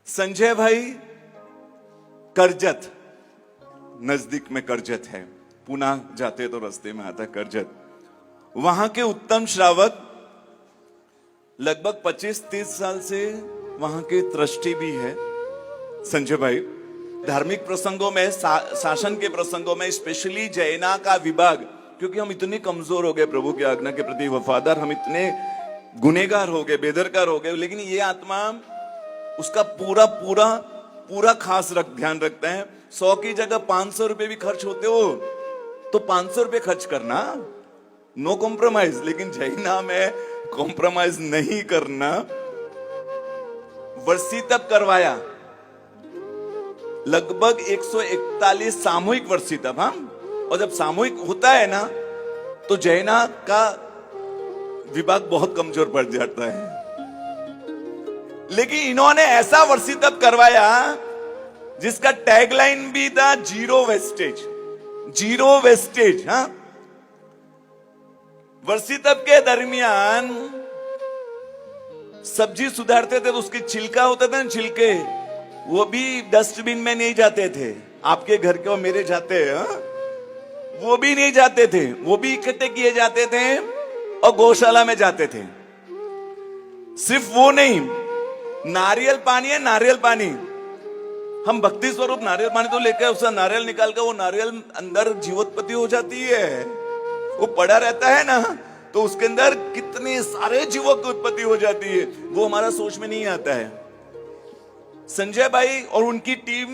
संजय भाई करजत, नजदीक में करजत है, पुणे जाते तो रास्ते में आता करजत। वहां के उत्तम श्रावक लगभग 25-30 साल से वहां के ट्रस्टी भी है संजय भाई। धार्मिक प्रसंगों में, शासन के प्रसंगों में, स्पेशली जैना का विभाग, क्योंकि हम इतने कमजोर हो गए प्रभु की आज्ञा के प्रति वफादार, हम इतने गुनेगार हो गए, बेदरकार हो गए, लेकिन ये आत्मा उसका पूरा खास ध्यान रखते हैं। 100 की जगह 500 रुपए भी खर्च होते हो तो 500 रुपए खर्च करना, नो कॉम्प्रोमाइज। लेकिन जैना में कॉम्प्रोमाइज नहीं करना। वर्षी तप करवाया, लगभग 141 सामूहिक वर्षी तप। और जब सामूहिक होता है ना तो जैना का विभाग बहुत कमजोर पड़ जाता है। लेकिन इन्होंने ऐसा वर्षी तप करवाया जिसका टैगलाइन भी था जीरो वेस्टेज, जीरो वेस्टेज। वर्षी तप के दरमियान सब्जी सुधारते थे तो उसके छिलका होता था ना, छिलके, वो भी डस्टबिन में नहीं जाते थे। आपके घर के और मेरे जाते हैं, वो भी नहीं जाते थे, वो भी इकट्ठे किए जाते थे और गौशाला में जाते थे। सिर्फ वो नहीं, नारियल पानी है, नारियल पानी, हम भक्ति स्वरूप नारियल पानी तो लेकर उसका नारियल निकाल कर, वो नारियल अंदर जीवोत्पत्ति हो जाती है, वो पड़ा रहता है ना, तो उसके अंदर कितने सारे जीवों की उत्पत्ति हो जाती है, वो हमारा सोच में नहीं आता है। संजय भाई और उनकी टीम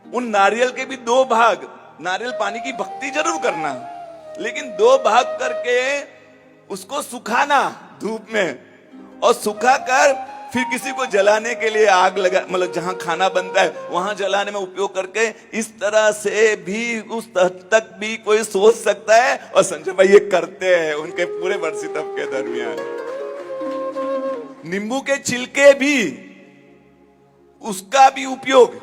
उन नारियल के भी 2 भाग, नारियल पानी की भक्ति जरूर करना, लेकिन 2 भाग करके उसको सुखाना धूप में, और सुखाकर फिर किसी को जलाने के लिए आग लगा, मतलब जहां खाना बनता है वहां जलाने में उपयोग करके, इस तरह से भी उस तक भी कोई सोच सकता है। और संजय भाई ये करते हैं उनके पूरे वर्षी तप के दरमियान। नींबू के छिलके भी, उसका भी उपयोग,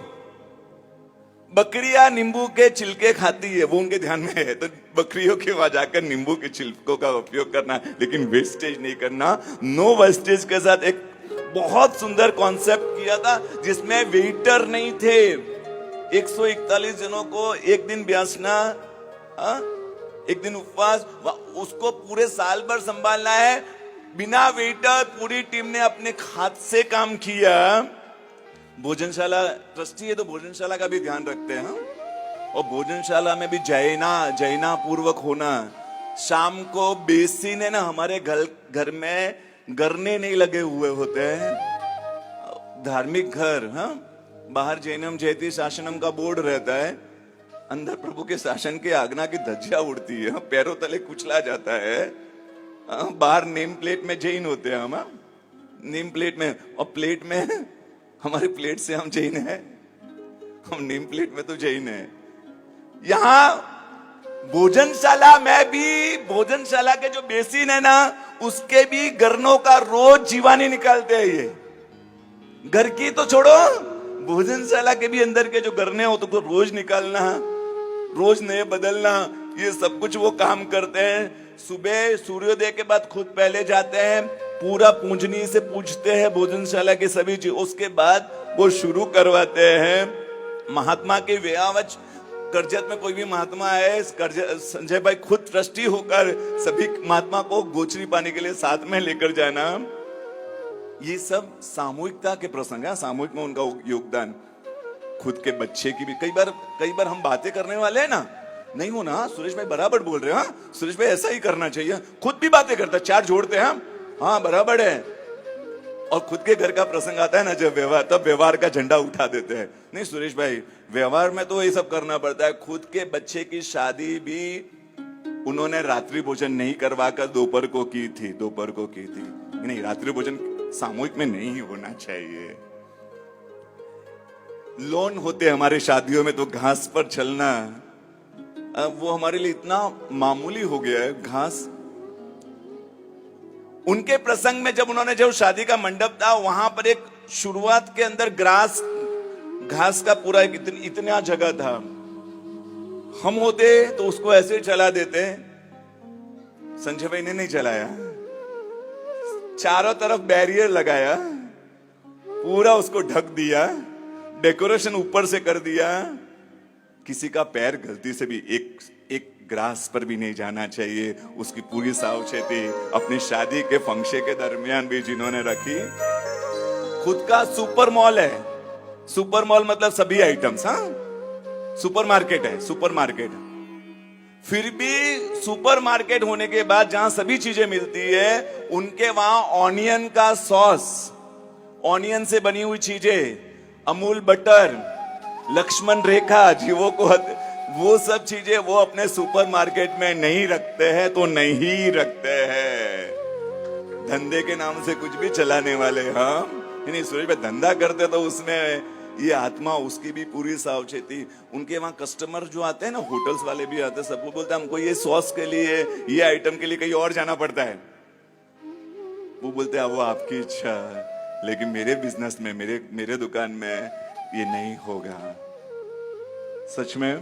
बकरियां नींबू के छिलके खाती है, वो उनके ध्यान में है, तो बकरियों के वहां जाकर नींबू के छिलकों का उपयोग करना, लेकिन वेस्टेज नहीं करना। नो वेस्टेज के साथ एक बहुत सुंदर कॉन्सेप्ट किया था जिसमें वेटर नहीं थे। 141 जनों को एक दिन ब्यासना, एक दिन उपवास, उसको पूरे साल भर संभालना है बिना वेटर। पूरी टीम ने अपने हाथ से काम किया। भोजनशाला ट्रस्टी है तो भोजनशाला का भी ध्यान रखते हैं, और भोजनशाला में भी जैना पूर्वक होना। शाम को बेसिन है ना, हमारे घर में गरने नहीं लगे हुए होते हैं, धार्मिक घर, बाहर जैनम जयति शासनम का बोर्ड रहता है, अंदर प्रभु के शासन के आज्ञा की धज्जियां उड़ती है, पैरों तले कुचला जाता है। बाहर नेम प्लेट में जैन होते हैं हम, नेम प्लेट में, और प्लेट में, हमारी प्लेट से हम जैन है, हम नेम प्लेट में तो जैन है। यहां भोजनशाला में भी, भोजनशाला के जो बेसिन है ना, उसके भी गरनों का रोज जीवानी निकालते हैं। ये घर की तो छोड़ो, भोजनशाला के भी अंदर के जो गरने हो तो रोज निकालना, रोज नए बदलना, ये सब कुछ वो काम करते हैं। सुबह सूर्योदय के बाद खुद पहले जाते हैं, पूरा पूजनी से पूजते हैं भोजनशाला के सभी चीज, उसके बाद वो शुरू करवाते हैं। महात्मा के व्यावच करजत में कोई भी महात्मा है, संजय भाई खुद ट्रस्टी होकर सभी महात्मा को गोचरी पाने के लिए साथ में लेकर जाना। ये सब सामूहिकता के प्रसंग है, सामूहिक में उनका योगदान। खुद के बच्चे की भी, कई बार हम बातें करने वाले हैं ना, नहीं हो ना सुरेश भाई बराबर बोल रहे हैं, सुरेश भाई ऐसा ही करना चाहिए, खुद भी बातें करता है, 4 जोड़ते हैं, हाँ बराबर है। और खुद के घर का प्रसंग आता है ना जब व्यवहार, तब व्यवहार का झंडा उठा देते हैं, नहीं सुरेश भाई व्यवहार में तो ये सब करना पड़ता है। खुद के बच्चे की शादी भी उन्होंने रात्रि भोजन नहीं करवाकर दोपहर को की थी, नहीं, रात्रि भोजन सामूहिक में नहीं होना चाहिए। लोन होते हमारे शादियों में तो घास पर चलना, वो हमारे लिए इतना मामूली हो गया है, घास। उनके प्रसंग में जब उन्होंने, जो शादी का मंडप था वहां पर एक शुरुआत के अंदर घास का पूरा इतना जगह था, हम होते तो उसको ऐसे चला देते, संजय भाई ने नहीं चलाया, चारों तरफ बैरियर लगाया, पूरा उसको ढक दिया, डेकोरेशन ऊपर से कर दिया। किसी का पैर गलती से भी एक ग्रास पर भी नहीं जाना चाहिए, उसकी पूरी सावचेती अपनी शादी के फंक्शन के दरमियान भी जिन्होंने रखी। खुद का सुपर मॉल है, सुपर मॉल मतलब सभी आइटम्स, हाँ सुपरमार्केट है, सुपरमार्केट। फिर भी सुपरमार्केट होने के बाद जहां सभी चीजें मिलती है, उनके वहां ऑनियन का सॉस, ऑनियन से बनी हुई चीजें, अमूल बटर, लक्ष्मण रेखा, जीवों को वो सब चीजें वो अपने सुपरमार्केट में नहीं रखते हैं, तो नहीं रखते हैं। धंधे के नाम से कुछ भी चलाने वाले हम नहीं, सूरज भाई धंधा करते तो उसमें ये आत्मा, उसकी भी पूरी सावचेती। उनके वहां कस्टमर जो आते हैं ना, होटल्स वाले भी आते हैं, सबको बोलते हैं हमको ये सॉस के लिए, ये आइटम के लिए कहीं और जाना पड़ता है। वो बोलते हैं वो आपकी इच्छा, लेकिन मेरे बिजनेस में, मेरे दुकान में ये नहीं होगा। सच में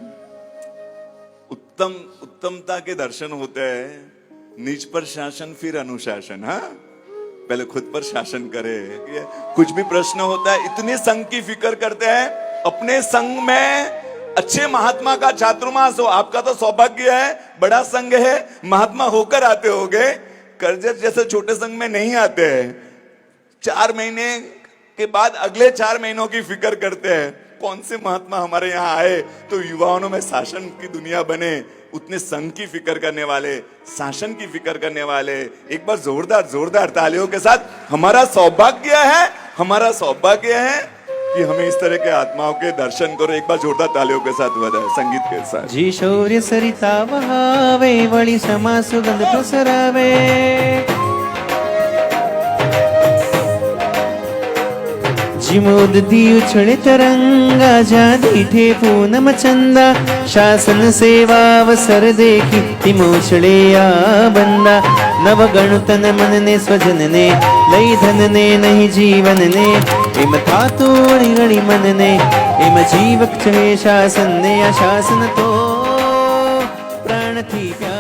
उत्तमता के दर्शन होते हैं, निज पर शासन फिर अनुशासन। हाँ, पहले खुद पर शासन करे। कुछ भी प्रश्न होता है, इतने संघ की फिक्र करते हैं, अपने संघ में अच्छे महात्मा का चातुर्मास हो। आपका तो सौभाग्य है, बड़ा संघ है, महात्मा होकर आते होगे। करजत जैसे छोटे संघ में नहीं आते हैं, 4 महीने के बाद अगले 4 महीनों की फिक्र करते हैं, कौन से महात्मा हमारे यहाँ आए तो युवाओं में शासन की दुनिया बने। उतने संघ की फिक्र करने वाले, शासन की फिक्र करने वाले, एक बार जोरदार तालियों के साथ हमारा सौभाग्य है कि हमें इस तरह के आत्माओं के दर्शन करो। एक बार जोरदार तालियों के साथ बधाई, संगीत के साथ। जी शौर्य सरिता बहावे, वळी समा सुगंध पसरावे। जिमोदती उछळे तरंगा, जादी ठे पूनम चंदा। शासन सेवा अवसर देखी तिमोछळे या बंदा। नवगण तन मन ने स्वजन ने, लई धन ने नहीं जीवन ने। एम था तो अड़ी मन ने, एम जीवक चढ़े शासन ने। शासन तो प्राण थी प्यार।